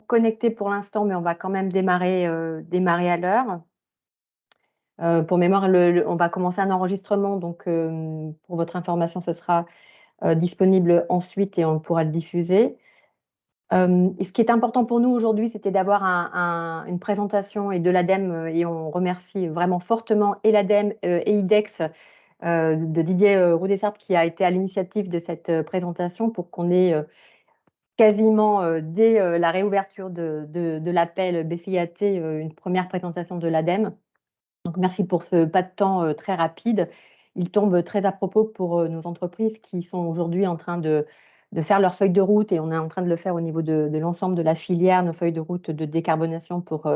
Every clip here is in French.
connectés pour l'instant, mais on va quand même démarrer à l'heure. Pour mémoire, on va commencer un enregistrement, donc pour votre information, ce sera disponible ensuite et on pourra le diffuser. Et ce qui est important pour nous aujourd'hui, c'était d'avoir une présentation et de l'ADEME, et on remercie vraiment fortement et l'ADEME et IDEX de Didier Roudessart qui a été à l'initiative de cette présentation pour qu'on ait quasiment dès la réouverture de l'appel BCIAT une première présentation de l'ADEME. Donc merci pour ce pas de temps très rapide. Il tombe très à propos pour nos entreprises qui sont aujourd'hui en train de faire leur feuille de route, et on est en train de le faire au niveau de l'ensemble de la filière, nos feuilles de route de décarbonation pour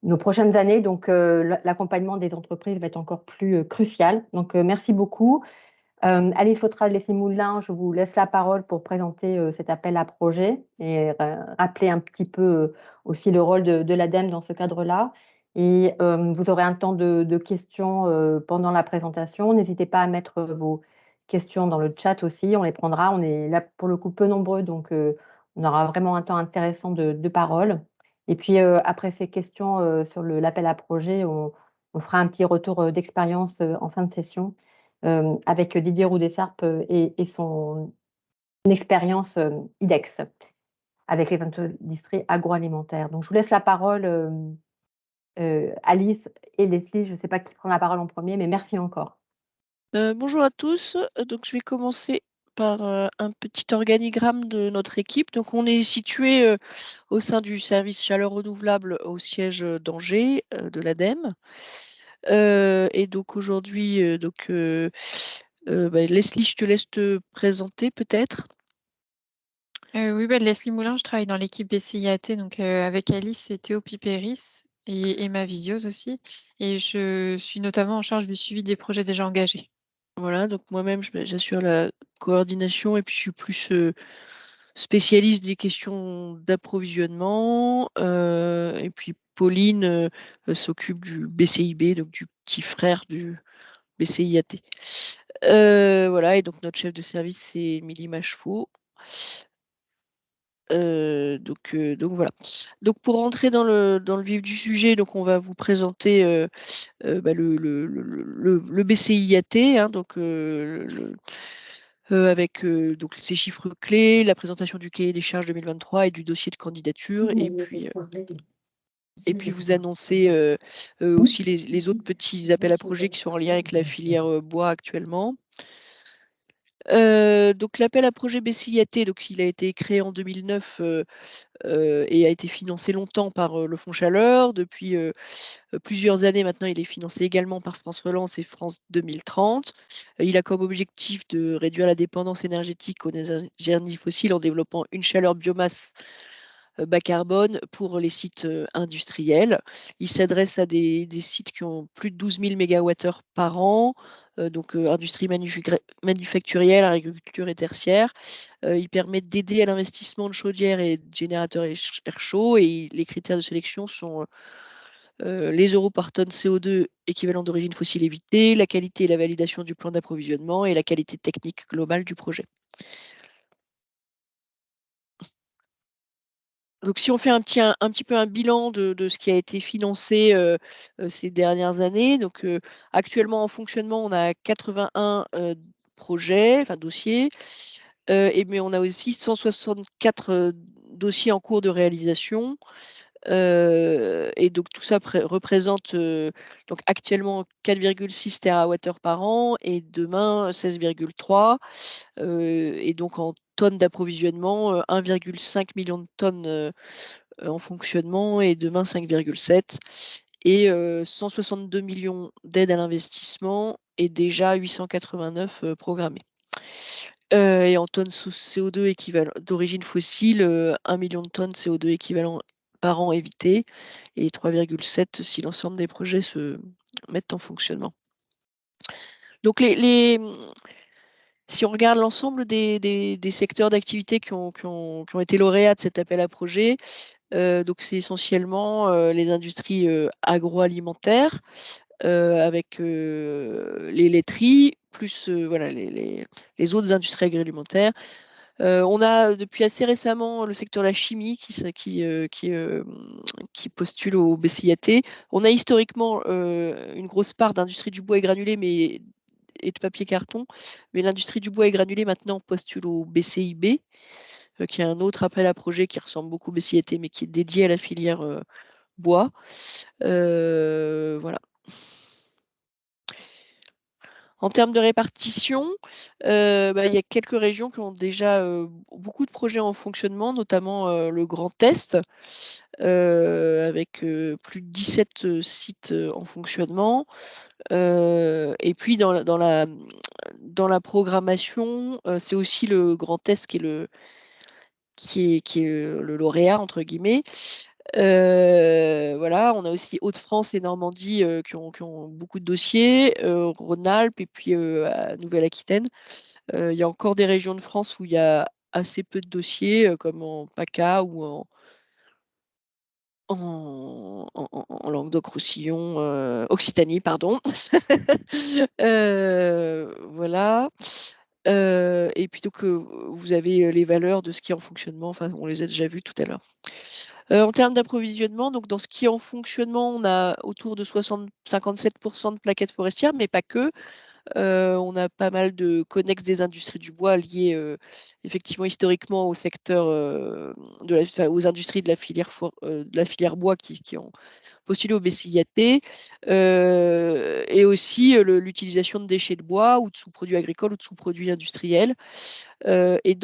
nos prochaines années. Donc l'accompagnement des entreprises va être encore plus crucial. Donc merci beaucoup. Alice Vautral-Leslie-Moulin, je vous laisse la parole pour présenter cet appel à projet et rappeler un petit peu aussi le rôle de l'ADEME dans ce cadre-là. Et vous aurez un temps de questions pendant la présentation. N'hésitez pas à mettre vos questions dans le chat aussi, on les prendra. On est là pour le coup peu nombreux, donc on aura vraiment un temps intéressant de parole. Et puis après ces questions sur l'appel à projet, on fera un petit retour d'expérience en fin de session avec Didier Roudessart et son expérience IDEX avec les industries agroalimentaires. Donc, je vous laisse la parole, Alice et Leslie. Je ne sais pas qui prend la parole en premier, mais merci encore. Bonjour à tous. Donc, je vais commencer par un petit organigramme de notre équipe. Donc, on est situé au sein du service chaleur renouvelable au siège d'Angers de l'ADEME. Et donc, aujourd'hui, Leslie, je te laisse te présenter peut-être. Oui, Leslie Moulin, je travaille dans l'équipe BCIAT, donc avec Alice et Théo Pipéris et Emma Villios aussi. Et je suis notamment en charge du suivi des projets déjà engagés. Voilà, donc moi-même, j'assure la coordination et puis je suis plus spécialiste des questions d'approvisionnement. Et puis Pauline s'occupe du BCIB, donc du petit frère du BCIAT. Voilà, et donc notre chef de service, c'est Émilie Macheveau. Donc voilà. Donc pour rentrer dans le vif du sujet, donc on va vous présenter le BCIAT, hein, donc avec donc ces chiffres clés, la présentation du cahier des charges 2023 et du dossier de candidature, et puis vous annoncer aussi les autres petits appels à projets qui sont en lien avec la filière bois actuellement. Donc l'appel à projet BCIAT, donc il a été créé en 2009 et a été financé longtemps par le Fonds Chaleur. Depuis plusieurs années maintenant, il est financé également par France Relance et France 2030. Il a comme objectif de réduire la dépendance énergétique aux énergies fossiles en développant une chaleur biomasse bas carbone pour les sites industriels. Il s'adresse à des sites qui ont plus de 12 000 MWh par an, donc industrie manufacturière, agriculture et tertiaire. Il permet d'aider à l'investissement de chaudières et de générateurs air chaud, et les critères de sélection sont les euros par tonne CO2 équivalent d'origine fossile évitée, la qualité et la validation du plan d'approvisionnement et la qualité technique globale du projet. Donc, si on fait un petit peu un bilan de ce qui a été financé ces dernières années, donc actuellement en fonctionnement, on a 81 projets, enfin dossiers, mais on a aussi 164 dossiers en cours de réalisation. Et donc tout ça représente donc actuellement 4,6 TWh par an et demain 16,3. Et donc en tonnes d'approvisionnement, 1,5 million de tonnes en fonctionnement et demain 5,7. Et 162 millions d'aides à l'investissement et déjà 889 programmés. Et en tonnes CO2 équivalent d'origine fossile, 1 million de tonnes CO2 équivalent par an évité et 3,7 si l'ensemble des projets se mettent en fonctionnement. Donc si on regarde l'ensemble des secteurs d'activité qui ont été lauréats de cet appel à projet, donc c'est essentiellement les industries agroalimentaires avec les laiteries, plus voilà, les autres industries agroalimentaires, On a depuis assez récemment le secteur de la chimie qui postule au BCIAT. On a historiquement une grosse part d'industrie du bois et granulé et de papier carton, mais l'industrie du bois et granulé maintenant postule au BCIB, qui est un autre appel à projet qui ressemble beaucoup au BCIAT, mais qui est dédié à la filière bois. Voilà. En termes de répartition, il y a quelques régions qui ont déjà beaucoup de projets en fonctionnement, notamment le Grand Est, avec plus de 17 sites en fonctionnement. Et puis dans la programmation, c'est aussi le Grand Est qui est le lauréat, entre guillemets. Voilà, on a aussi Hauts-de-France et Normandie qui ont beaucoup de dossiers, Rhône-Alpes et puis Nouvelle-Aquitaine. Il y a encore des régions de France où il y a assez peu de dossiers, comme en PACA ou en Languedoc-Roussillon, Occitanie, pardon. Voilà. Et plutôt que vous avez les valeurs de ce qui est en fonctionnement, enfin, on les a déjà vues tout à l'heure. En termes d'approvisionnement, donc dans ce qui est en fonctionnement, on a autour de 57% de plaquettes forestières, mais pas que. On a pas mal de connexes des industries du bois liés effectivement historiquement au secteur aux industries de la filière bois qui ont postulé au BCIAT, et aussi l'utilisation de déchets de bois ou de sous-produits agricoles ou de sous-produits industriels. Et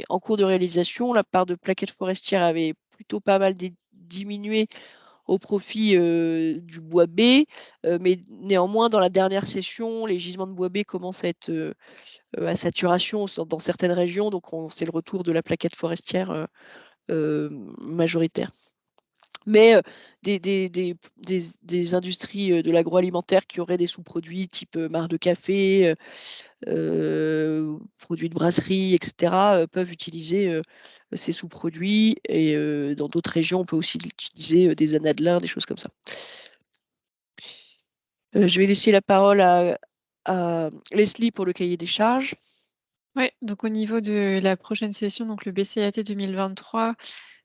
en cours de réalisation, la part de plaquettes forestières avait plutôt pas mal diminué au profit du bois B, mais néanmoins, dans la dernière session, les gisements de bois B commencent à être à saturation dans certaines régions, donc c'est le retour de la plaquette forestière majoritaire. Mais des industries de l'agroalimentaire qui auraient des sous-produits type marc de café, produits de brasserie, etc., peuvent utiliser ces sous-produits. Et dans d'autres régions, on peut aussi utiliser des anadelins, des choses comme ça. Je vais laisser la parole à Leslie pour le cahier des charges. Oui, donc au niveau de la prochaine session, donc le BCAT 2023,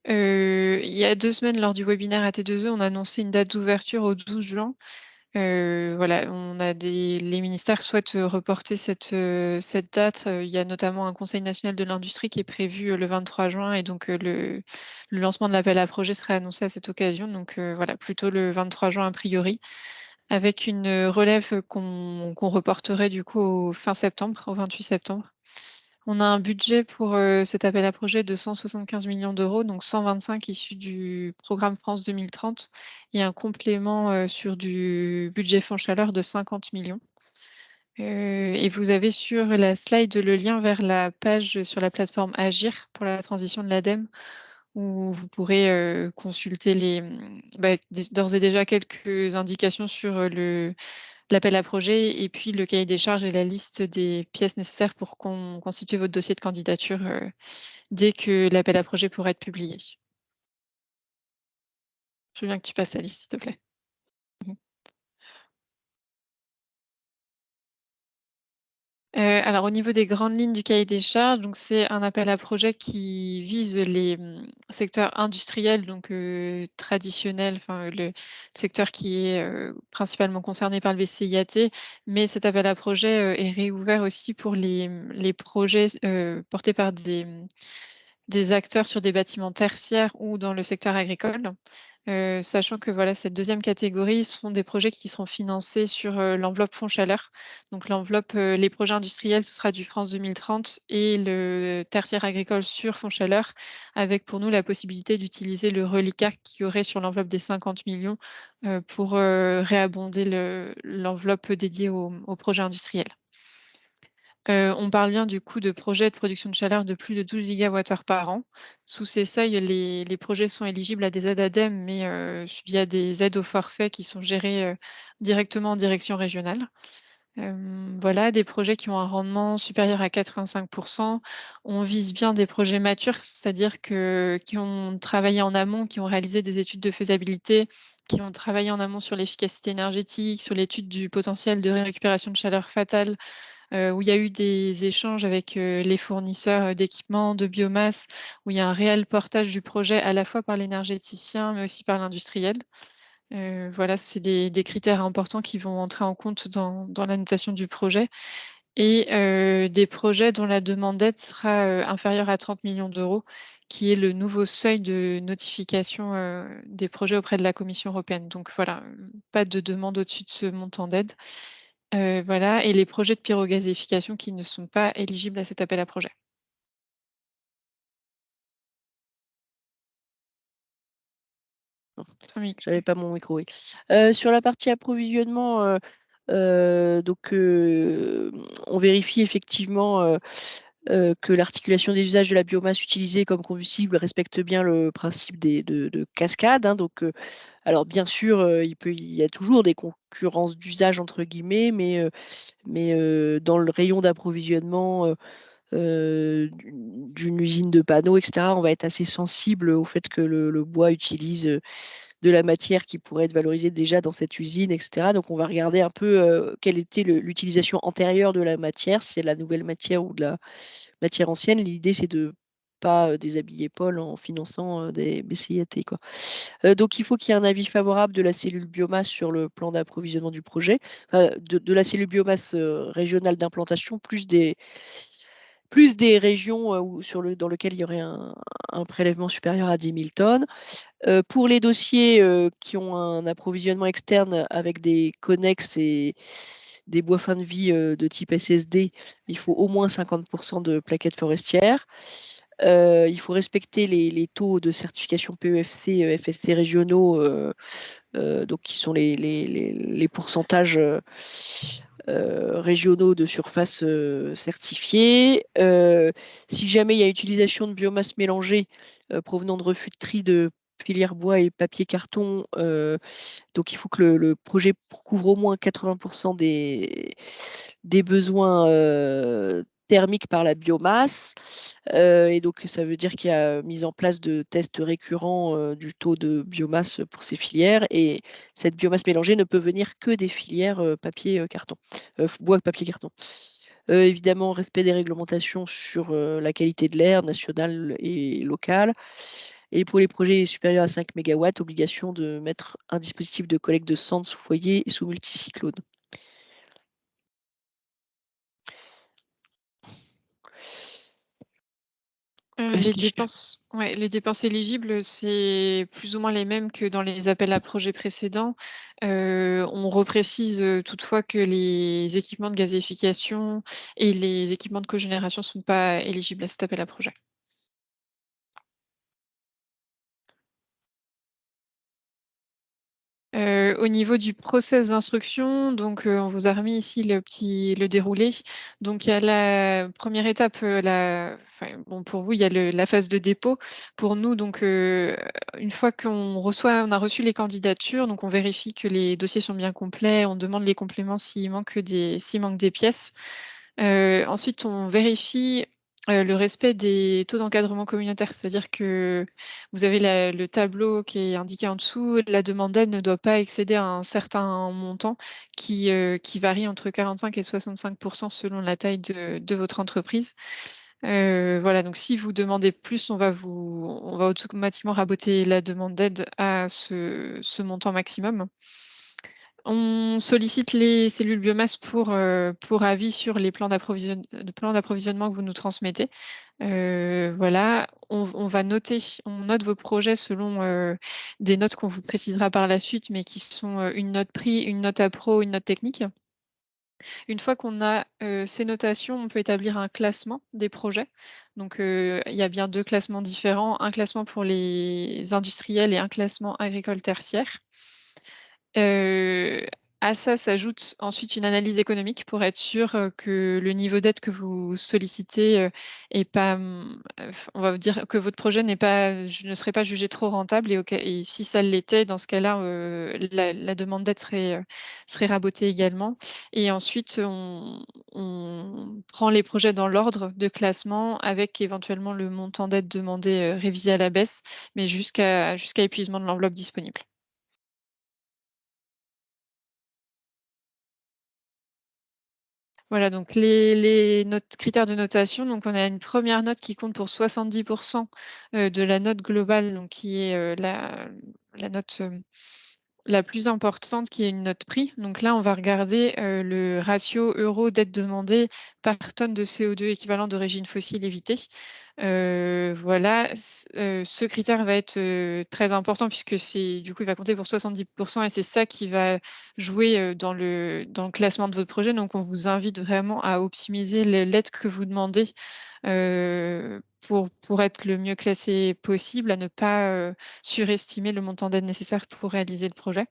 il y a 2 semaines lors du webinaire AT2E, on a annoncé une date d'ouverture au 12 juin. Voilà, les ministères souhaitent reporter cette date. Il y a notamment un Conseil national de l'industrie qui est prévu le 23 juin et donc le lancement de l'appel à projet serait annoncé à cette occasion. Donc voilà, plutôt le 23 juin a priori, avec une relève qu'on reporterait du coup au fin septembre, au 28 septembre. On a un budget pour cet appel à projet de 175 millions d'euros, donc 125 issus du programme France 2030 et un complément sur du budget Fonds Chaleur de 50 millions. Et vous avez sur la slide le lien vers la page sur la plateforme Agir pour la transition de l'ADEME, où vous pourrez consulter d'ores et déjà quelques indications sur l'appel à projet et puis le cahier des charges et la liste des pièces nécessaires pour constituer votre dossier de candidature dès que l'appel à projet pourra être publié. Je veux bien que tu passes la liste, s'il te plaît. Alors au niveau des grandes lignes du cahier des charges, donc c'est un appel à projet qui vise les secteurs industriels, donc traditionnels, enfin le secteur qui est principalement concerné par le BCIAT, mais cet appel à projet est réouvert aussi pour les projets portés par des acteurs sur des bâtiments tertiaires ou dans le secteur agricole. Sachant que voilà, cette deuxième catégorie sont des projets qui seront financés sur l'enveloppe Fonds Chaleur. Donc l'enveloppe, les projets industriels, ce sera du France 2030 et le tertiaire agricole sur Fonds Chaleur, avec pour nous la possibilité d'utiliser le reliquat qui aurait sur l'enveloppe des 50 millions pour réabonder l'enveloppe dédiée aux projets industriels. On parle bien du coup de projets de production de chaleur de plus de 12 gigawattheures par an. Sous ces seuils, les projets sont éligibles à des aides ADEME, mais via des aides au forfait qui sont gérées directement en direction régionale. Voilà, des projets qui ont un rendement supérieur à 85%. On vise bien des projets matures, c'est-à-dire qui ont travaillé en amont, qui ont réalisé des études de faisabilité, qui ont travaillé en amont sur l'efficacité énergétique, sur l'étude du potentiel de récupération de chaleur fatale où il y a eu des échanges avec les fournisseurs d'équipements, de biomasse, où il y a un réel portage du projet à la fois par l'énergéticien, mais aussi par l'industriel. Voilà, c'est des critères importants qui vont entrer en compte dans la notation du projet et des projets dont la demande d'aide sera inférieure à 30 millions d'euros, qui est le nouveau seuil de notification des projets auprès de la Commission européenne. Donc voilà, pas de demande au-dessus de ce montant d'aide. Voilà, et les projets de pyrogazéification qui ne sont pas éligibles à cet appel à projet. J'avais pas mon micro, oui. Sur la partie approvisionnement, donc on vérifie effectivement que l'articulation des usages de la biomasse utilisée comme combustible respecte bien le principe de cascade, hein. Donc, alors bien sûr, il y a toujours des concurrences d'usage entre guillemets, mais dans le rayon d'approvisionnement d'une usine de panneaux, etc., on va être assez sensible au fait que le bois utilise de la matière qui pourrait être valorisée déjà dans cette usine, etc. Donc on va regarder un peu quelle était l'utilisation antérieure de la matière, si c'est de la nouvelle matière ou de la matière ancienne. L'idée, c'est de pas déshabiller Paul en finançant des BCIAT, quoi. Donc il faut qu'il y ait un avis favorable de la cellule biomasse sur le plan d'approvisionnement du projet, de la cellule biomasse régionale d'implantation, plus des régions dans lesquelles il y aurait un prélèvement supérieur à 10 000 tonnes. Pour les dossiers qui ont un approvisionnement externe avec des connexes et des bois fin de vie de type SSD, il faut au moins 50% de plaquettes forestières. Il faut respecter les taux de certification PEFC, FSC régionaux, donc qui sont les pourcentages régionaux de surface certifiés. Si jamais il y a utilisation de biomasse mélangée provenant de refus de tri de filière bois et papier carton, donc il faut que le projet couvre au moins 80% des besoins thermiques par la biomasse. Et donc ça veut dire qu'il y a mise en place de tests récurrents du taux de biomasse pour ces filières. Et cette biomasse mélangée ne peut venir que des filières papier carton, bois, papier, carton. Évidemment, respect des réglementations sur la qualité de l'air nationale et locale. Et pour les projets supérieurs à 5 MW, obligation de mettre un dispositif de collecte de cendres sous foyer et sous multicyclone. Les dépenses éligibles, c'est plus ou moins les mêmes que dans les appels à projets précédents. On reprécise toutefois que les équipements de gazéification et les équipements de cogénération ne sont pas éligibles à cet appel à projet. Au niveau du process d'instruction, donc on vous a remis ici le déroulé. Donc il y a la première étape, bon, pour vous, il y a la phase de dépôt. Pour nous, donc une fois on a reçu les candidatures, donc on vérifie que les dossiers sont bien complets, on demande les compléments s'il manque des pièces. Ensuite, on vérifie le respect des taux d'encadrement communautaire, c'est-à-dire que vous avez le tableau qui est indiqué en dessous. La demande d'aide ne doit pas excéder un certain montant qui varie entre 45 et 65% selon la taille de votre entreprise. Voilà, donc si vous demandez plus, on va automatiquement raboter la demande d'aide à ce montant maximum. On sollicite les cellules biomasse pour avis sur les plans d'approvisionnement que vous nous transmettez. Voilà, on note vos projets selon des notes qu'on vous précisera par la suite, mais qui sont une note prix, une note appro, une note technique. Une fois qu'on a ces notations, on peut établir un classement des projets. Donc, il y a bien 2 classements différents, un classement pour les industriels et un classement agricole tertiaire. À ça s'ajoute ensuite une analyse économique pour être sûr que le niveau d'aide que vous sollicitez est pas, on va vous dire que votre projet ne serait pas jugé trop rentable et si ça l'était, dans ce cas-là, la demande d'aide serait rabotée également. Et ensuite, on prend les projets dans l'ordre de classement avec éventuellement le montant d'aide demandé révisé à la baisse, mais jusqu'à épuisement de l'enveloppe disponible. Voilà, donc les critères de notation, donc on a une première note qui compte pour 70% de la note globale, donc qui est la note la plus importante, qui est une note prix. Donc là, on va regarder le ratio euro d'aide demandée par tonne de CO2 équivalent d'origine fossile évitée. Voilà, ce critère va être très important puisque du coup, il va compter pour 70% et c'est ça qui va jouer dans le classement de votre projet. Donc, on vous invite vraiment à optimiser l'aide que vous demandez pour être le mieux classé possible, à ne pas surestimer le montant d'aide nécessaire pour réaliser le projet.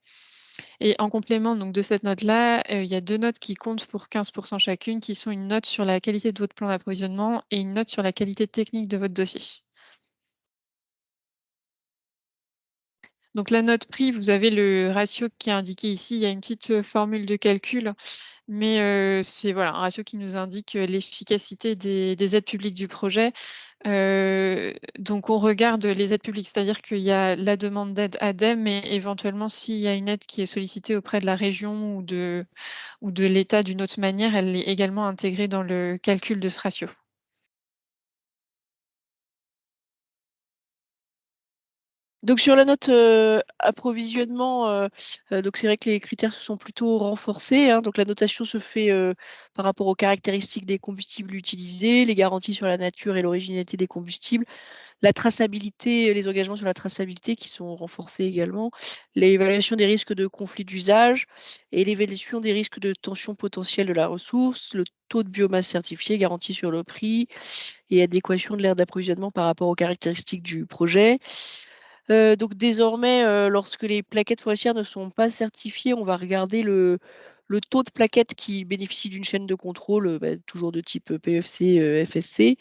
Et en complément donc, de cette note-là, il y a 2 notes qui comptent pour 15% chacune, qui sont une note sur la qualité de votre plan d'approvisionnement et une note sur la qualité technique de votre dossier. Donc la note prix, vous avez le ratio qui est indiqué ici. Il y a une petite formule de calcul, mais c'est voilà, un ratio qui nous indique l'efficacité des aides publiques du projet. Donc on regarde les aides publiques, c'est-à-dire qu'il y a la demande d'aide ADEME, mais éventuellement s'il y a une aide qui est sollicitée auprès de la région ou de l'État d'une autre manière, elle est également intégrée dans le calcul de ce ratio. Donc sur la note approvisionnement, donc c'est vrai que les critères se sont plutôt renforcés, hein. Donc la notation se fait par rapport aux caractéristiques des combustibles utilisés, les garanties sur la nature et l'originalité des combustibles, la traçabilité, les engagements sur la traçabilité qui sont renforcés également, l'évaluation des risques de conflit d'usage et l'évaluation des risques de tension potentielle de la ressource, le taux de biomasse certifié, garantie sur le prix et adéquation de l'aire d'approvisionnement par rapport aux caractéristiques du projet. Donc désormais, lorsque les plaquettes forestières ne sont pas certifiées, on va regarder le taux de plaquettes qui bénéficient d'une chaîne de contrôle, toujours de type PEFC, FSC.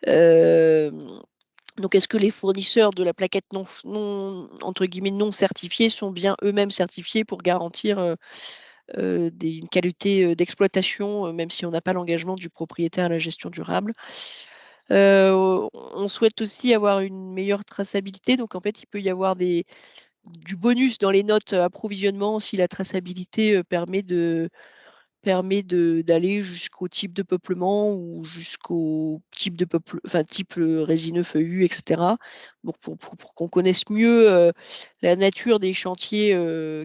Donc est-ce que les fournisseurs de la plaquette entre guillemets, non certifiés sont bien eux-mêmes certifiés pour garantir une qualité d'exploitation, même si on n'a pas l'engagement du propriétaire à la gestion durable. On souhaite aussi avoir une meilleure traçabilité. Donc, en fait, il peut y avoir du bonus dans les notes approvisionnement si la traçabilité permet d'aller jusqu'au type de peuplement ou jusqu'au type de type résineux feuillu, etc. Donc, pour qu'on connaisse mieux la nature des chantiers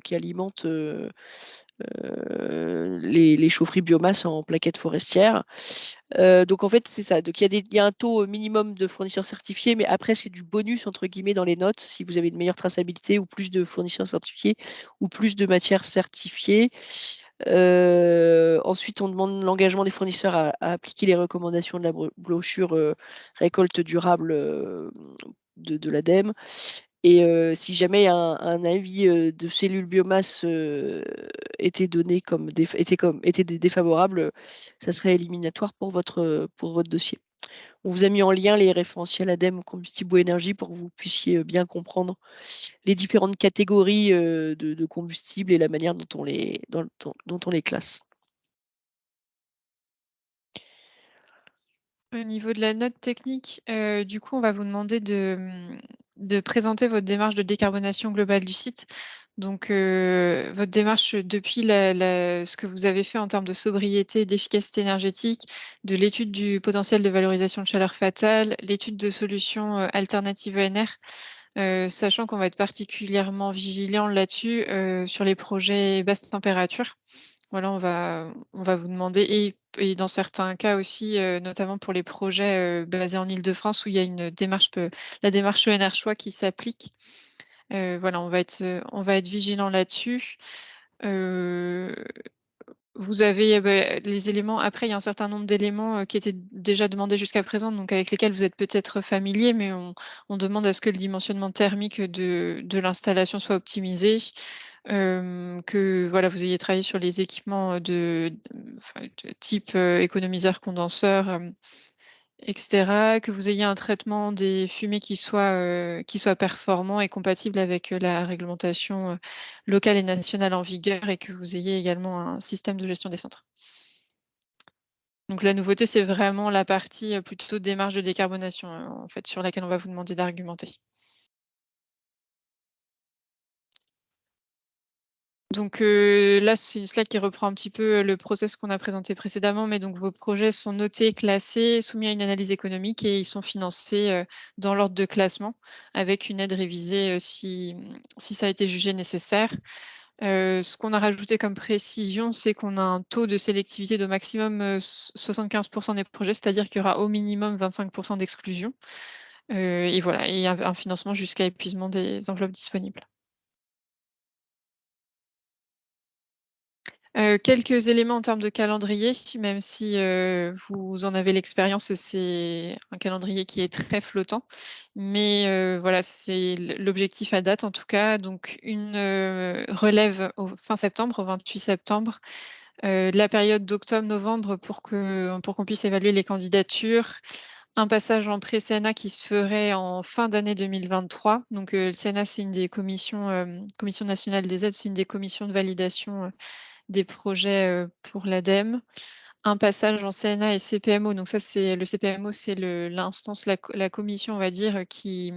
qui alimentent les chaufferies biomasse en plaquettes forestières. Donc en fait, c'est ça. Donc il y a un taux minimum de fournisseurs certifiés, mais après, c'est du bonus, entre guillemets, dans les notes, si vous avez une meilleure traçabilité ou plus de fournisseurs certifiés ou plus de matières certifiées. Ensuite, on demande l'engagement des fournisseurs à appliquer les recommandations de la brochure récolte durable de l'ADEME. Et si jamais un avis de cellules biomasse était donné était défavorable, ça serait éliminatoire pour votre dossier. On vous a mis en lien les référentiels ADEME combustible ou énergie pour que vous puissiez bien comprendre les différentes catégories de combustibles et la manière dont on les classe. Au niveau de la note technique, du coup, on va vous demander de présenter votre démarche de décarbonation globale du site. Donc, votre démarche depuis ce que vous avez fait en termes de sobriété, d'efficacité énergétique, de l'étude du potentiel de valorisation de chaleur fatale, l'étude de solutions alternatives ENR, sachant qu'on va être particulièrement vigilant là-dessus sur les projets basse température. Voilà, on va vous demander et dans certains cas aussi, notamment pour les projets basés en Île-de-France où il y a la démarche ENR Choix qui s'applique. Voilà, on va être vigilant là-dessus. Vous avez les éléments. Après, il y a un certain nombre d'éléments qui étaient déjà demandés jusqu'à présent, donc avec lesquels vous êtes peut-être familier, mais on demande à ce que le dimensionnement thermique de l'installation soit optimisé. Que voilà, vous ayez travaillé sur les équipements de type économiseur, condenseur, etc. Que vous ayez un traitement des fumées qui soit performant et compatible avec la réglementation locale et nationale en vigueur et que vous ayez également un système de gestion des centres. Donc la nouveauté, c'est vraiment la partie plutôt démarche de décarbonation, en fait, sur laquelle on va vous demander d'argumenter. Donc là, c'est une slide qui reprend un petit peu le process qu'on a présenté précédemment, mais donc vos projets sont notés, classés, soumis à une analyse économique et ils sont financés dans l'ordre de classement avec une aide révisée si ça a été jugé nécessaire. Ce qu'on a rajouté comme précision, c'est qu'on a un taux de sélectivité de maximum 75% des projets, c'est-à-dire qu'il y aura au minimum 25% d'exclusion. Et voilà, et un financement jusqu'à épuisement des enveloppes disponibles. Quelques éléments en termes de calendrier, même si vous en avez l'expérience, c'est un calendrier qui est très flottant. Mais voilà, c'est l'objectif à date en tout cas. Donc une relève fin septembre, au 28 septembre. La période d'octobre-novembre pour qu'on puisse évaluer les candidatures. Un passage en pré-CNA qui se ferait en fin d'année 2023. Donc le CNA, c'est une des commissions, Commission nationale des aides, c'est une des commissions de validation des projets pour l'ADEME. Un passage en CNA et CPMO. Donc ça, c'est le CPMO, c'est l'instance, la commission, on va dire, qui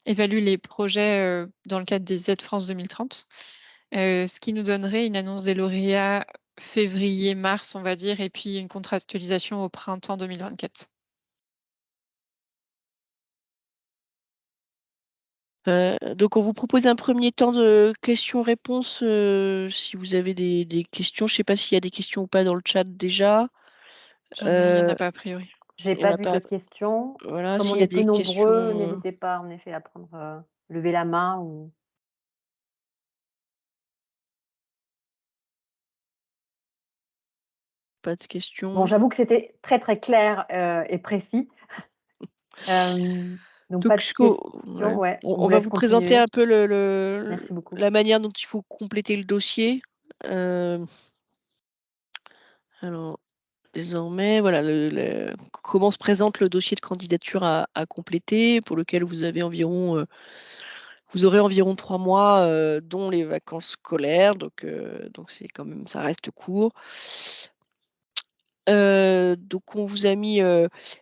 évalue les projets dans le cadre des aides France 2030. Ce qui nous donnerait une annonce des lauréats février-mars, on va dire, et puis une contractualisation au printemps 2024. Donc, on vous propose un premier temps de questions-réponses. Si vous avez des questions, je ne sais pas s'il y a des questions ou pas dans le chat déjà. Il n'y en a pas a priori. J'ai Il y en pas a vu pas. de questions. Voilà, Comme on s'il y a est peu des nombreux, questions, n'hésitez pas en effet à prendre, lever la main ou pas de questions. Bon, j'avoue que c'était très, très clair, et précis. Donc pas Donc, de questions, ouais, on vous va laisse vous présenter continuer. un peu Merci beaucoup. la manière dont il faut compléter le dossier. Alors, désormais, voilà comment se présente le dossier de candidature à compléter, pour lequel vous aurez environ 3 mois, dont les vacances scolaires, donc c'est quand même, ça reste court. Donc on vous a mis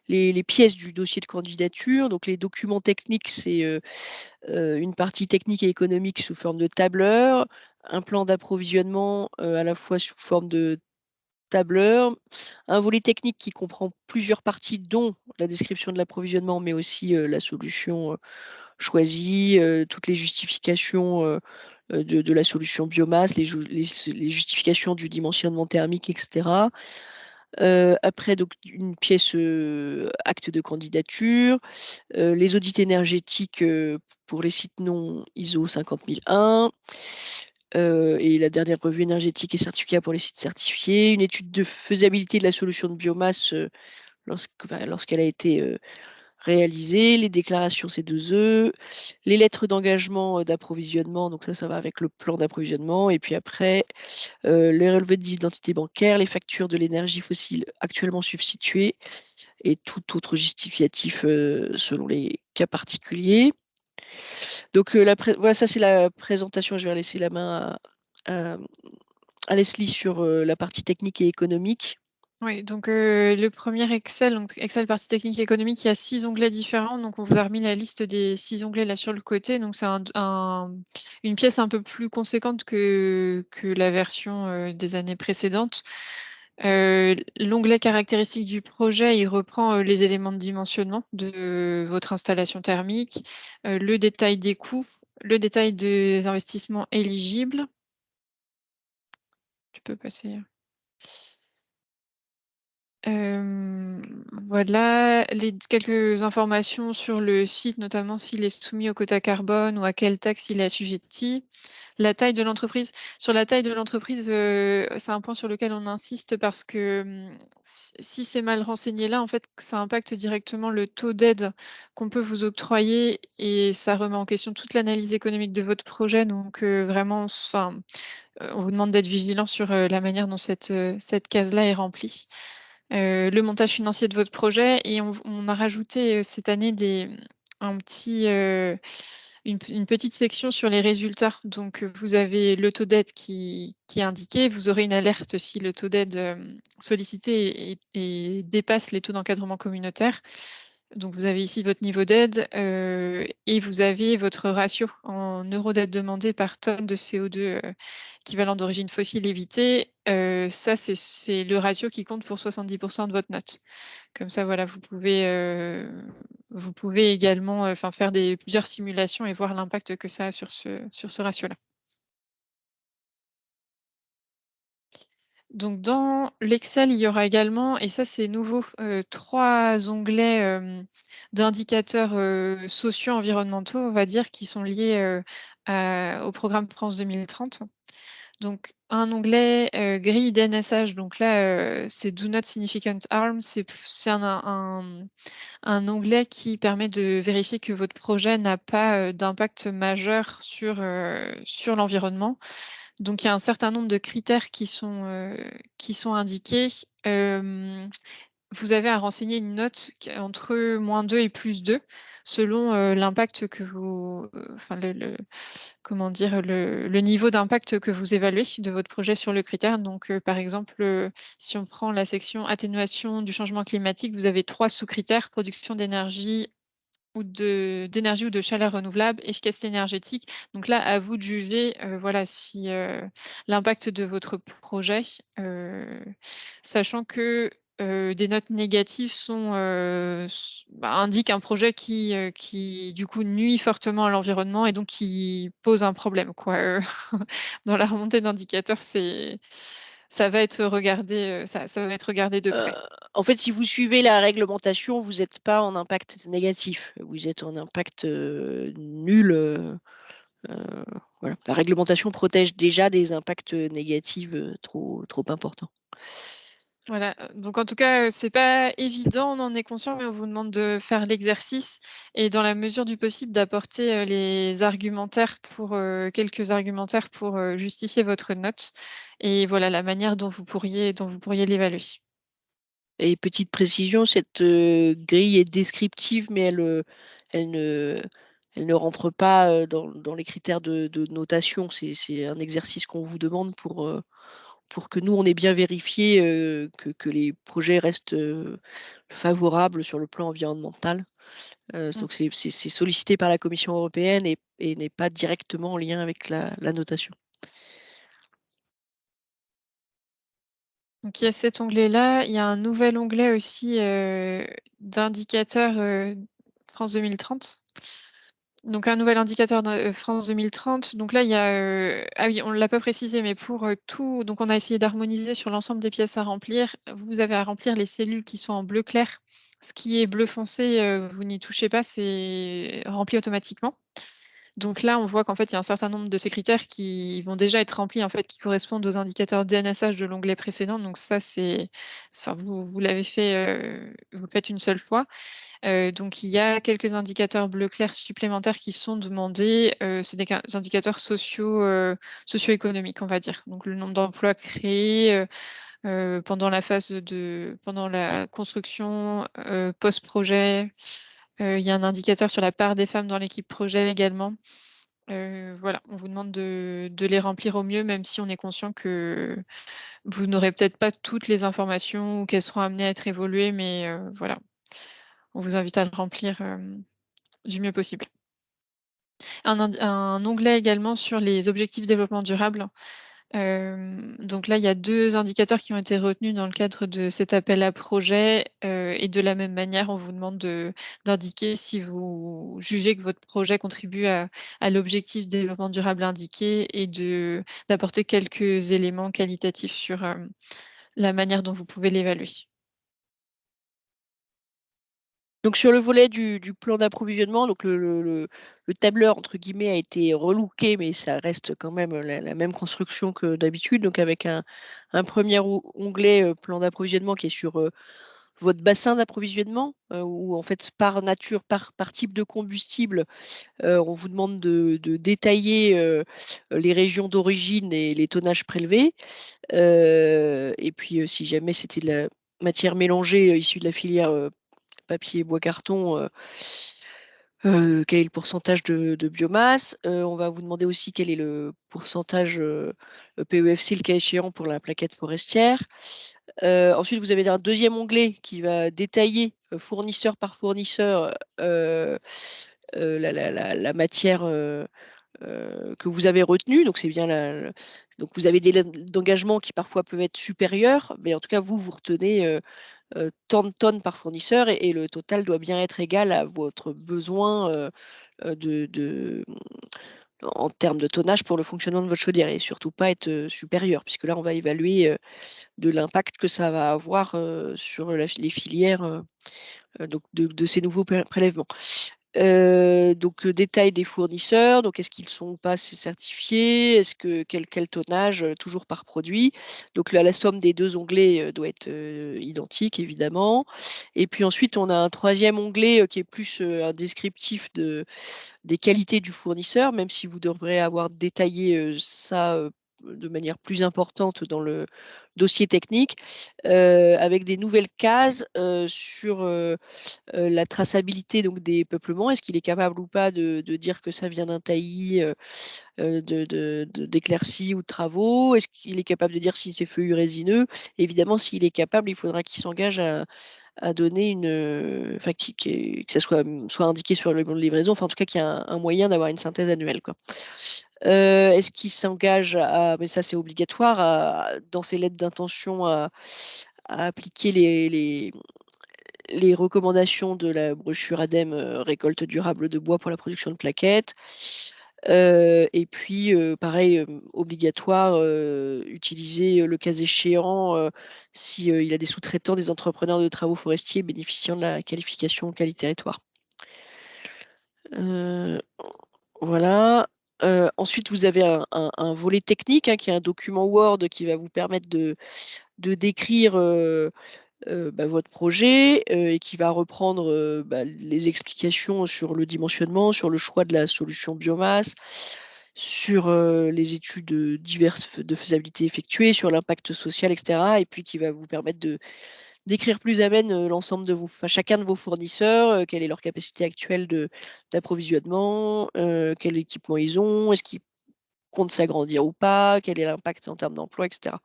les pièces du dossier de candidature. Donc les documents techniques, c'est une partie technique et économique sous forme de tableur, un plan d'approvisionnement à la fois sous forme de tableur, un volet technique qui comprend plusieurs parties, dont la description de l'approvisionnement, mais aussi la solution choisie, toutes les justifications de la solution biomasse, les justifications du dimensionnement thermique, etc. Après, donc, une pièce acte de candidature, les audits énergétiques pour les sites non ISO 50001, et la dernière revue énergétique et certificat pour les sites certifiés, une étude de faisabilité de la solution de biomasse lorsqu'elle a été réalisée, les déclarations C2E, les lettres d'engagement d'approvisionnement, donc ça va avec le plan d'approvisionnement, et puis après, les relevés d'identité bancaire, les factures de l'énergie fossile actuellement substituées, et tout autre justificatif selon les cas particuliers. Donc voilà, ça c'est la présentation. Je vais laisser la main à Leslie sur la partie technique et économique. Oui, donc le premier Excel, donc Excel partie technique et économique, il y a 6 onglets différents. Donc on vous a remis la liste des 6 onglets là sur le côté. Donc c'est une pièce un peu plus conséquente que la version des années précédentes. L'onglet caractéristiques du projet, il reprend les éléments de dimensionnement de votre installation thermique, le détail des coûts, le détail des investissements éligibles. Tu peux passer. Voilà, quelques informations sur le site, notamment s'il est soumis au quota carbone ou à quelle taxe il est assujetti. La taille de l'entreprise. Sur la taille de l'entreprise, c'est un point sur lequel on insiste parce que si c'est mal renseigné là, en fait, ça impacte directement le taux d'aide qu'on peut vous octroyer et ça remet en question toute l'analyse économique de votre projet. Donc vraiment, on vous demande d'être vigilant sur la manière dont cette case-là est remplie. Le montage financier de votre projet et on a rajouté cette année une petite section sur les résultats. Donc, vous avez le taux d'aide qui est indiqué. Vous aurez une alerte si le taux d'aide sollicité dépasse les taux d'encadrement communautaire. Donc, vous avez ici votre niveau d'aide et vous avez votre ratio en euros d'aide demandée par tonne de CO2 équivalent d'origine fossile évitée. Ça, c'est le ratio qui compte pour 70% de votre note. Comme ça, voilà, vous pouvez également faire plusieurs simulations et voir l'impact que ça a sur ce ratio-là. Donc, dans l'Excel, il y aura également, et ça c'est nouveau, 3 onglets d'indicateurs sociaux, environnementaux, on va dire, qui sont liés au programme France 2030. Donc, un onglet grille d'NSH, donc là, c'est Do Not Significant Harm, c'est un onglet qui permet de vérifier que votre projet n'a pas d'impact majeur sur l'environnement. Donc, il y a un certain nombre de critères qui sont indiqués. Vous avez à renseigner une note entre -2 et +2 selon l'impact que vous, comment dire, le niveau d'impact que vous évaluez de votre projet sur le critère. Donc, par exemple, si on prend la section atténuation du changement climatique, vous avez 3 sous-critères: production d'énergie ou de chaleur renouvelable, efficacité énergétique. Donc là, à vous de juger, voilà, si l'impact de votre projet, sachant que des notes négatives indiquent un projet qui du coup nuit fortement à l'environnement et donc qui pose un problème, quoi. Dans la remontée d'indicateurs, ça va être regardé, ça va être regardé de près. En fait, si vous suivez la réglementation, vous n'êtes pas en impact négatif, vous êtes en impact nul. Voilà. La réglementation protège déjà des impacts négatifs trop importants. Voilà, donc en tout cas, c'est pas évident, on en est conscient, mais on vous demande de faire l'exercice et dans la mesure du possible d'apporter les argumentaires quelques argumentaires pour justifier votre note et voilà la manière dont vous pourriez l'évaluer. Et petite précision, cette grille est descriptive, mais elle ne rentre pas dans les critères de notation. C'est un exercice qu'on vous demande pour que nous, on ait bien vérifié que les projets restent favorables sur le plan environnemental. Donc, c'est sollicité par la Commission européenne et n'est pas directement en lien avec la notation. Donc il y a cet onglet-là, il y a un nouvel onglet aussi d'indicateurs France 2030. Donc un nouvel indicateur France 2030. Donc là, il y a... ah oui, on ne l'a pas précisé, mais pour tout... Donc on a essayé d'harmoniser sur l'ensemble des pièces à remplir. Vous avez à remplir les cellules qui sont en bleu clair. Ce qui est bleu foncé, vous n'y touchez pas, c'est rempli automatiquement. Donc là, on voit qu'en fait, il y a un certain nombre de ces critères qui vont déjà être remplis, en fait, qui correspondent aux indicateurs DNSH de l'onglet précédent. Donc ça, vous l'avez fait, vous le faites une seule fois. Donc il y a quelques indicateurs bleu clair supplémentaires qui sont demandés. C'est des indicateurs socio-économiques, on va dire. Donc le nombre d'emplois créés pendant la construction, post-projet. Il y a un indicateur sur la part des femmes dans l'équipe projet également. Voilà, on vous demande de les remplir au mieux, même si on est conscient que vous n'aurez peut-être pas toutes les informations ou qu'elles seront amenées à être évoluées, mais voilà, on vous invite à le remplir du mieux possible. Un onglet également sur les objectifs de développement durable. Donc là, il y a 2 indicateurs qui ont été retenus dans le cadre de cet appel à projet et de la même manière, on vous demande d'indiquer si vous jugez que votre projet contribue à l'objectif de développement durable indiqué et d'apporter quelques éléments qualitatifs sur la manière dont vous pouvez l'évaluer. Donc sur le volet du plan d'approvisionnement, donc le tableur entre guillemets a été relooké, mais ça reste quand même la même construction que d'habitude. Donc avec un premier onglet plan d'approvisionnement qui est sur votre bassin d'approvisionnement, où en fait par nature, par type de combustible, on vous demande de détailler les régions d'origine et les tonnages prélevés. Et puis si jamais c'était de la matière mélangée issue de la filière papier, bois, carton, quel est le pourcentage de biomasse. On va vous demander aussi quel est le pourcentage PEFC, le cas échéant, pour la plaquette forestière. Ensuite, vous avez un deuxième onglet qui va détailler fournisseur par fournisseur la matière que vous avez retenue. Donc, c'est bien donc vous avez des lettres d'engagement qui parfois peuvent être supérieures, mais en tout cas, vous retenez tant de tonnes par fournisseur et le total doit bien être égal à votre besoin en termes de tonnage pour le fonctionnement de votre chaudière et surtout pas être supérieur, puisque là, on va évaluer de l'impact que ça va avoir sur les filières donc de ces nouveaux prélèvements. Donc, détail des fournisseurs, donc est-ce qu'ils sont pas certifiés, quel tonnage, toujours par produit. Donc la somme des deux onglets doit être identique, évidemment. Et puis ensuite, on a un troisième onglet qui est plus un descriptif des qualités du fournisseur, même si vous devrez avoir détaillé ça de manière plus importante dans le dossier technique, avec des nouvelles cases sur la traçabilité donc, des peuplements. Est-ce qu'il est capable ou pas de dire que ça vient d'un taillis d'éclaircies ou de travaux? Est-ce qu'il est capable de dire si c'est feuillu résineux? Évidemment, s'il est capable, il faudra qu'il s'engage à donner enfin, que ça soit indiqué sur le bon de livraison, enfin en tout cas qu'il y a un moyen d'avoir une synthèse annuelle, quoi. Est-ce qu'il s'engage mais ça c'est obligatoire, dans ses lettres d'intention à appliquer les recommandations de la brochure ADEME récolte durable de bois pour la production de plaquettes. Et puis, pareil, obligatoire, utiliser le cas échéant s'il a des sous-traitants, des entrepreneurs de travaux forestiers bénéficiant de la qualification qualité-territoire. Voilà. Ensuite, vous avez un volet technique qui est un document Word qui va vous permettre de décrire votre projet et qui va reprendre les explications sur le dimensionnement, sur le choix de la solution biomasse, sur les études diverses de faisabilité effectuées, sur l'impact social, etc. Et puis qui va vous permettre d'écrire plus amène l'ensemble de chacun de vos fournisseurs, quelle est leur capacité actuelle d'approvisionnement, quel équipement ils ont, est-ce qu'ils comptent s'agrandir ou pas, quel est l'impact en termes d'emploi, etc.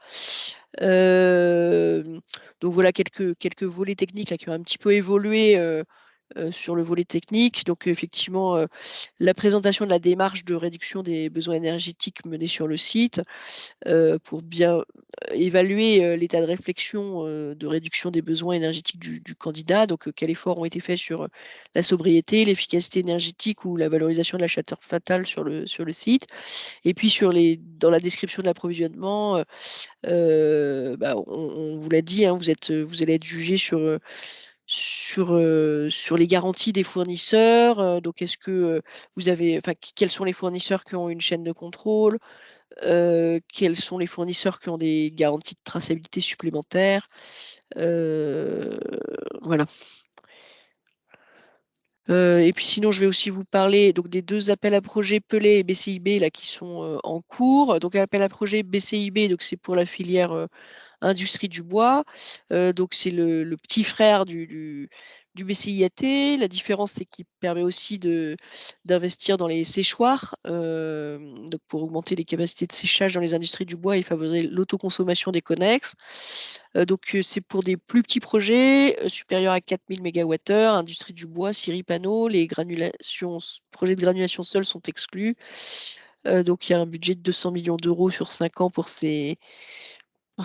Donc voilà quelques volets techniques là, qui ont un petit peu évolué sur le volet technique. Donc effectivement, la présentation de la démarche de réduction des besoins énergétiques menée sur le site pour bien évaluer l'état de réflexion de réduction des besoins énergétiques du candidat. Donc quels efforts ont été faits sur la sobriété, l'efficacité énergétique ou la valorisation de la chaleur fatale sur le site. Et puis dans la description de l'approvisionnement, on vous l'a dit, vous allez être jugé sur les garanties des fournisseurs. Donc, est-ce que quels sont les fournisseurs qui ont une chaîne de contrôle? Quels sont les fournisseurs qui ont des garanties de traçabilité supplémentaires? Voilà. Et puis sinon, je vais aussi vous parler donc, des deux appels à projets Pelé et BCIB là, qui sont en cours. Donc, l'appel à projet BCIB, donc, c'est pour la filière industrie du bois. Donc, c'est le petit frère du BCIAT. La différence, c'est qu'il permet aussi d'investir dans les séchoirs donc pour augmenter les capacités de séchage dans les industries du bois et favoriser l'autoconsommation des connexes. Donc, c'est pour des plus petits projets supérieurs à 4000 MWh, industrie du bois, scierie panneaux. Les projets de granulation seule sont exclus. Donc, il y a un budget de 200 millions d'euros sur 5 ans pour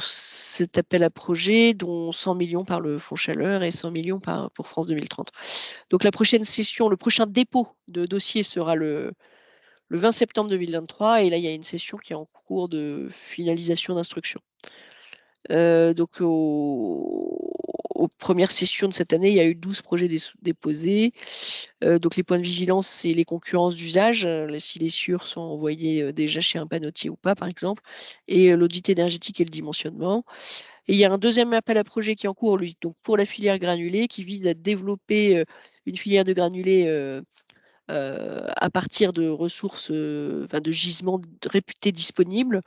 cet appel à projet, dont 100 millions par le Fonds Chaleur et 100 millions pour France 2030. Donc la prochaine session, le prochain dépôt de dossier sera le 20 septembre 2023 et là il y a une session qui est en cours de finalisation d'instruction. Donc aux premières sessions de cette année, il y a eu 12 projets déposés. Donc les points de vigilance, c'est les concurrences d'usage, si les sciures sont envoyées déjà chez un panneautier ou pas, par exemple, et l'audit énergétique et le dimensionnement. Et il y a un deuxième appel à projet qui est en cours, lui, donc pour la filière granulée, qui vise à développer une filière de granulés à partir de ressources, de gisements réputés disponibles.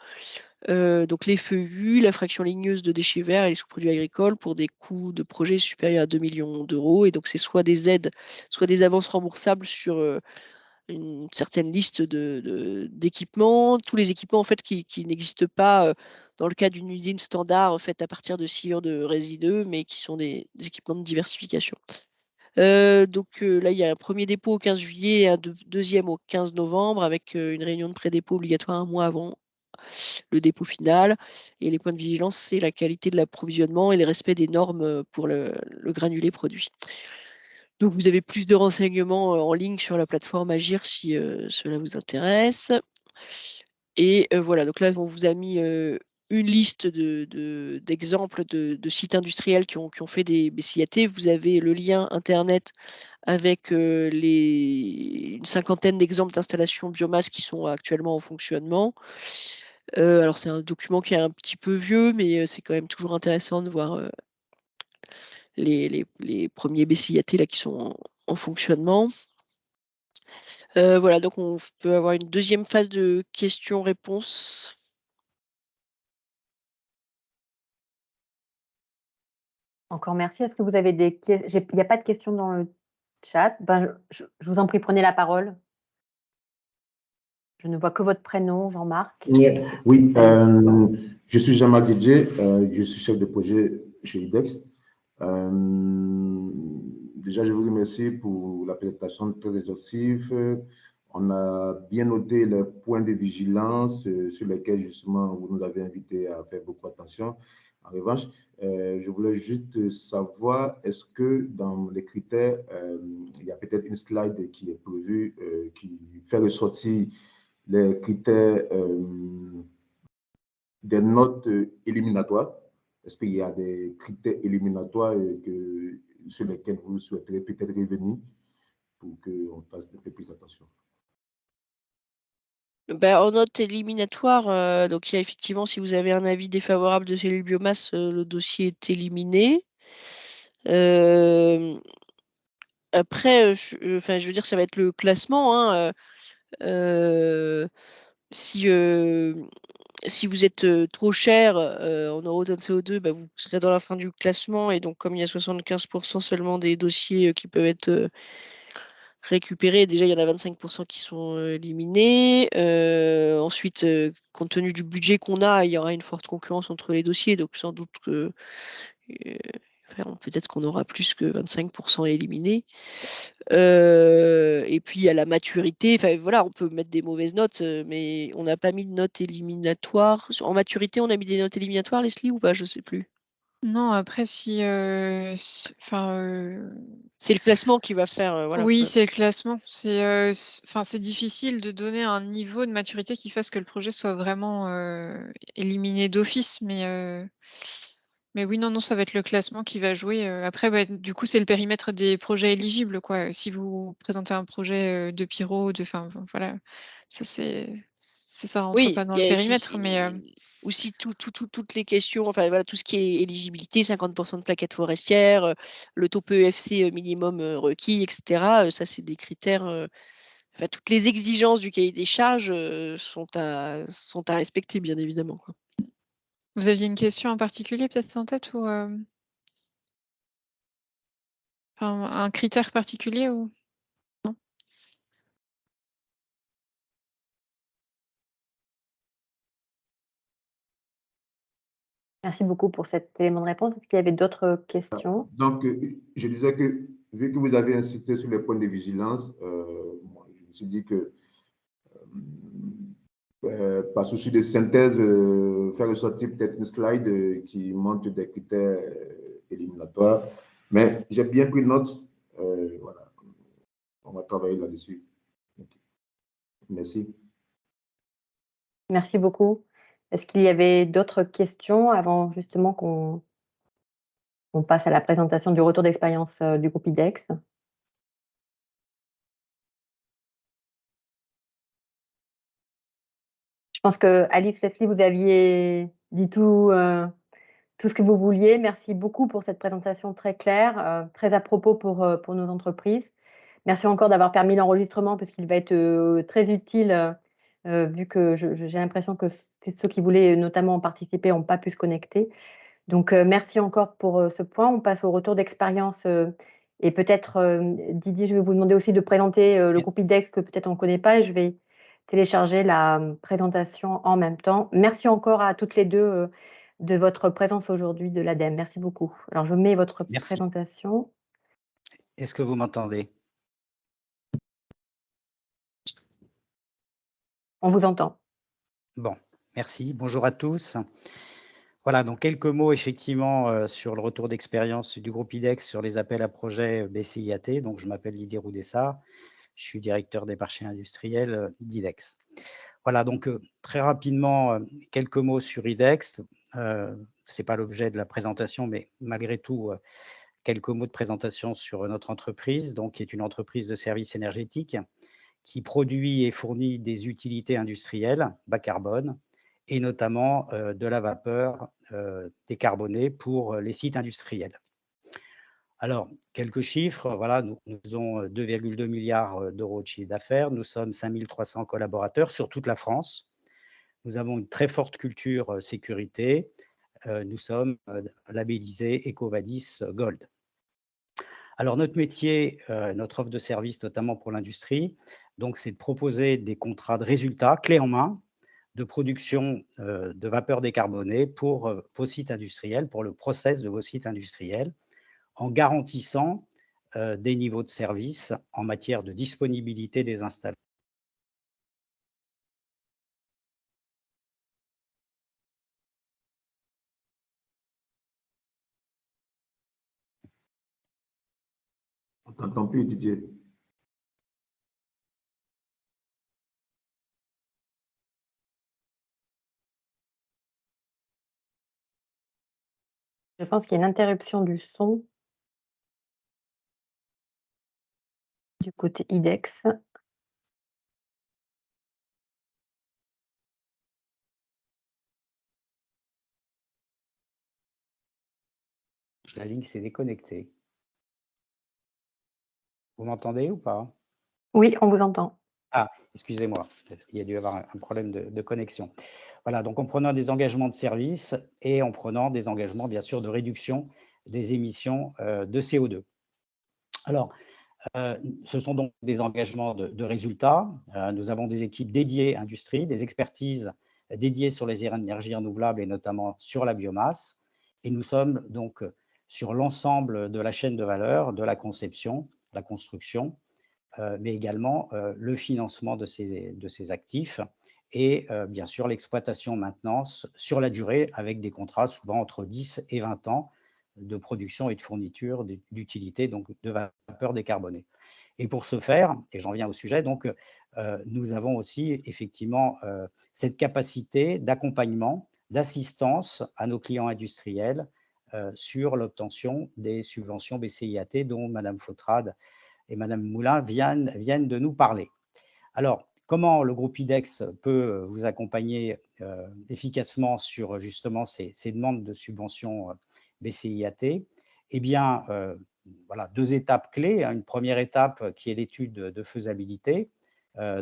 Donc les feuillus, la fraction ligneuse de déchets verts et les sous-produits agricoles pour des coûts de projet supérieurs à 2 millions d'euros. Et donc c'est soit des aides, soit des avances remboursables sur une certaine liste d'équipements. Tous les équipements en fait qui n'existent pas dans le cas d'une usine standard faite à partir de sciure de résineux, mais qui sont des équipements de diversification. Donc là, il y a un premier dépôt au 15 juillet et un deuxième au 15 novembre avec une réunion de pré-dépôt obligatoire un mois avant le dépôt final. Et les points de vigilance, c'est la qualité de l'approvisionnement et le respect des normes pour le granulé produit. Donc, vous avez plus de renseignements en ligne sur la plateforme Agir si cela vous intéresse. Et voilà, donc là, on vous a mis une liste d'exemples de sites industriels qui ont fait des BCIAT. Vous avez le lien Internet avec une cinquantaine d'exemples d'installations biomasse qui sont actuellement en fonctionnement. Alors, c'est un document qui est un petit peu vieux, mais c'est quand même toujours intéressant de voir les premiers BCIAT là, qui sont en fonctionnement. Voilà, donc on peut avoir une deuxième phase de questions-réponses. Encore merci. Est-ce que vous avez des questions? Il n'y a pas de questions dans le chat. Ben, je vous en prie, prenez la parole. Je ne vois que votre prénom, Jean-Marc. Oui, je suis Jean-Marc Didier, je suis chef de projet chez IDEX. Déjà, je vous remercie pour la présentation très exhaustive. On a bien noté les points de vigilance sur lesquels, justement, vous nous avez invités à faire beaucoup attention. En revanche, je voulais juste savoir, est-ce que dans les critères, il y a peut-être une slide qui est prévue, qui fait ressortir les critères des notes éliminatoires. Est-ce qu'il y a des critères éliminatoires sur lesquels vous souhaiterez peut-être revenir pour qu'on fasse un peu plus attention? Ben, en note éliminatoire, donc il y a effectivement, si vous avez un avis défavorable de cellules biomasse, le dossier est éliminé. Après, je veux dire, ça va être le classement. Hein, si vous êtes trop cher en eurotonnes CO2, bah, vous serez dans la fin du classement. Et donc, comme il y a 75% seulement des dossiers qui peuvent être récupérés, déjà, il y en a 25% qui sont éliminés. Ensuite, compte tenu du budget qu'on a, il y aura une forte concurrence entre les dossiers. Donc, sans doute que peut-être qu'on aura plus que 25% éliminés. Et puis, il y a la maturité. Enfin, voilà, on peut mettre des mauvaises notes, mais on n'a pas mis de notes éliminatoires. En maturité, on a mis des notes éliminatoires, Leslie, ou pas? Je ne sais plus. Non, après, c'est le classement qui va faire. Voilà. Oui, c'est le classement. C'est difficile de donner un niveau de maturité qui fasse que le projet soit vraiment éliminé d'office, mais oui, non, ça va être le classement qui va jouer. Après, bah, du coup, c'est le périmètre des projets éligibles, quoi. Si vous présentez un projet de pyro, voilà, ça rentre Oui, pas dans le périmètre, mais aussi toutes les questions, enfin voilà, tout ce qui est éligibilité, 50% de plaquettes forestières, le taux PEFC minimum requis, etc. Ça, c'est des critères. Enfin, toutes les exigences du cahier des charges sont à respecter, bien évidemment, quoi. vous aviez une question en particulier, peut-être en tête, ou un critère particulier ou non? Merci beaucoup pour cet élément de réponse. Est-ce qu'il y avait d'autres questions? Donc, je disais que, vu que vous avez insisté sur les points de vigilance, moi, je me suis dit que, par souci de synthèse, faire ressortir peut-être une slide qui montre des critères éliminatoires. Mais j'ai bien pris note. Voilà. On va travailler là-dessus. Okay. Merci. Merci beaucoup. Est-ce qu'il y avait d'autres questions avant justement qu'on passe à la présentation du retour d'expérience du groupe IDEX? Je pense que Alice, Leslie, vous aviez dit tout ce que vous vouliez. Merci beaucoup pour cette présentation très claire, très à propos pour nos entreprises. Merci encore d'avoir permis l'enregistrement parce qu'il va être très utile vu que j'ai l'impression que ceux qui voulaient notamment participer n'ont pas pu se connecter. Donc, merci encore pour, ce point. On passe au retour d'expérience, et peut-être, Didier, je vais vous demander aussi de présenter, le Bien. groupe IDEX que peut-être on ne connaît pas et je vais télécharger la, présentation en même temps. Merci encore à toutes les 2, de votre présence aujourd'hui de l'ADEME. Merci beaucoup. Alors je mets votre Merci. présentation. Est-ce que vous m'entendez? On vous entend. Bon, merci. Bonjour à tous. Voilà, donc quelques mots effectivement sur le retour d'expérience du groupe IDEX sur les appels à projets BCIAT. Donc, je m'appelle Didier Roudessa, je suis directeur des marchés industriels d'IDEX. Voilà, donc très rapidement, quelques mots sur IDEX. Ce n'est pas l'objet de la présentation, mais malgré tout, quelques mots de présentation sur notre entreprise, donc, qui est une entreprise de services énergétiques qui produit et fournit des utilités industrielles bas carbone et notamment de la vapeur décarbonée pour les sites industriels. Alors, quelques chiffres, voilà, nous faisons 2,2 milliards d'euros de chiffre d'affaires, nous sommes 5300 collaborateurs sur toute la France, nous avons une très forte culture sécurité, nous sommes labellisés EcoVadis Gold. Alors, notre métier, notre offre de service, notamment pour l'industrie, donc c'est de proposer des contrats de résultats clés en main de production de vapeur décarbonée pour vos sites industriels, pour le process de vos sites industriels, en garantissant des niveaux de service en matière de disponibilité des installations. On ne t'entend plus, Didier. Je pense qu'il y a une interruption du son du côté IDEX. La ligne s'est déconnectée. Vous m'entendez ou pas? Oui, on vous entend. Ah, excusez-moi, il y a dû y avoir un problème de connexion. Voilà, donc en prenant des engagements de service et en prenant des engagements, bien sûr, de réduction des émissions de CO2. Alors, ce sont donc des engagements de résultats. Nous avons des équipes dédiées industrie, des expertises dédiées sur les énergies renouvelables et notamment sur la biomasse. Et nous sommes donc sur l'ensemble de la chaîne de valeur, de la conception, la construction, mais également le financement de ces actifs et bien sûr l'exploitation maintenance sur la durée avec des contrats souvent entre 10 et 20 ans de production et de fourniture d'utilités, donc de vapeur décarbonée. Et pour ce faire, et j'en viens au sujet, donc nous avons aussi effectivement cette capacité d'accompagnement, d'assistance à nos clients industriels sur l'obtention des subventions BCIAT dont Madame Fautrade et Madame Moulin viennent de nous parler. Alors, comment le groupe IDEX peut vous accompagner efficacement sur justement ces demandes de subventions BCIAT? Eh bien, voilà, deux étapes clés. Une première étape qui est l'étude de faisabilité,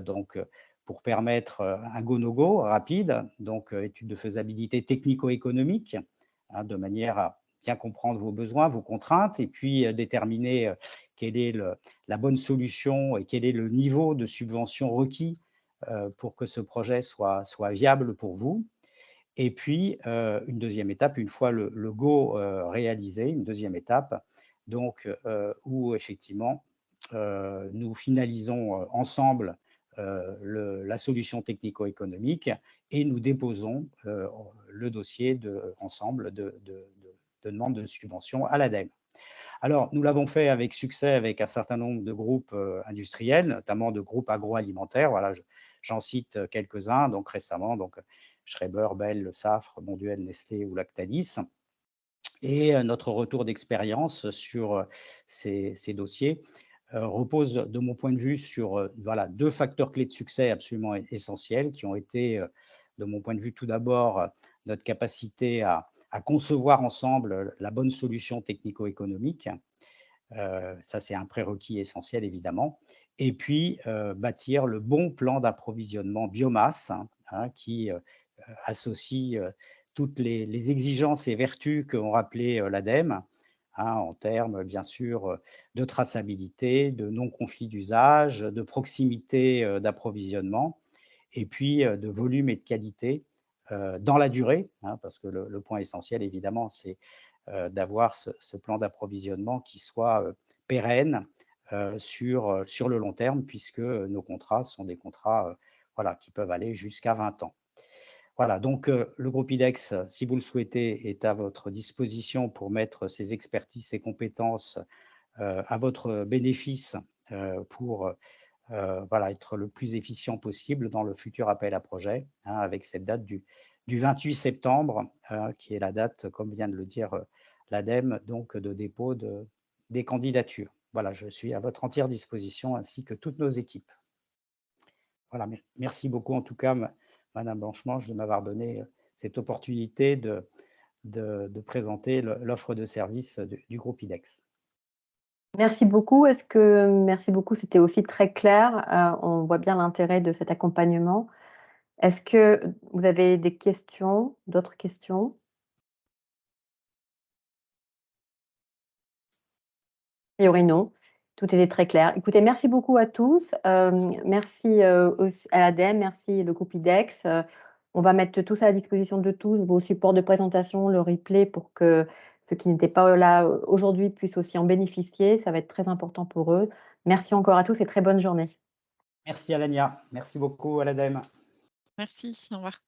donc pour permettre un go-no-go rapide, donc étude de faisabilité technico-économique, de manière à bien comprendre vos besoins, vos contraintes, et puis déterminer quelle est la bonne solution et quel est le niveau de subvention requis pour que ce projet soit viable pour vous. Et puis, une deuxième étape, une fois le go réalisé, une deuxième étape, donc, où effectivement, nous finalisons ensemble la solution technico-économique et nous déposons le dossier ensemble de demande de subvention à l'ADEME. Alors, nous l'avons fait avec succès avec un certain nombre de groupes industriels, notamment de groupes agroalimentaires. Voilà, j'en cite quelques-uns, donc récemment, donc Schreiber, Bell, Le Safre, Monduel, Nestlé ou Lactalis. Et notre retour d'expérience sur ces dossiers repose, de mon point de vue, sur voilà, deux facteurs clés de succès absolument essentiels qui ont été, de mon point de vue, tout d'abord, notre capacité à concevoir ensemble la bonne solution technico-économique. Ça, c'est un prérequis essentiel, évidemment. et puis bâtir le bon plan d'approvisionnement biomasse qui associe toutes les exigences et vertus qu'ont rappelé l'ADEME, en termes bien sûr de traçabilité, de non-conflit d'usage, de proximité d'approvisionnement, et puis de volume et de qualité dans la durée, parce que le point essentiel évidemment c'est d'avoir ce plan d'approvisionnement qui soit pérenne sur le long terme, puisque nos contrats sont des contrats qui peuvent aller jusqu'à 20 ans. Voilà, donc le groupe IDEX, si vous le souhaitez, est à votre disposition pour mettre ses expertises, ses compétences à votre bénéfice pour être le plus efficient possible dans le futur appel à projet, avec cette date du 28 septembre, qui est la date, comme vient de le dire l'ADEME, donc de dépôt des candidatures. Voilà, je suis à votre entière disposition, ainsi que toutes nos équipes. Voilà, merci beaucoup en tout cas, Madame Blanchemange, de m'avoir donné cette opportunité de présenter l'offre de service du groupe IDEX. Merci beaucoup. Merci beaucoup, c'était aussi très clair. On voit bien l'intérêt de cet accompagnement. Est-ce que vous avez des questions, d'autres questions? A priori, non. Tout était très clair. Écoutez, merci beaucoup à tous. Merci aussi à l'ADEME, merci le groupe IDEX. On va mettre tout ça à disposition de tous, vos supports de présentation, le replay, pour que ceux qui n'étaient pas là aujourd'hui puissent aussi en bénéficier. Ça va être très important pour eux. Merci encore à tous et très bonne journée. Merci Alania, merci beaucoup à l'ADEME. Merci, au revoir.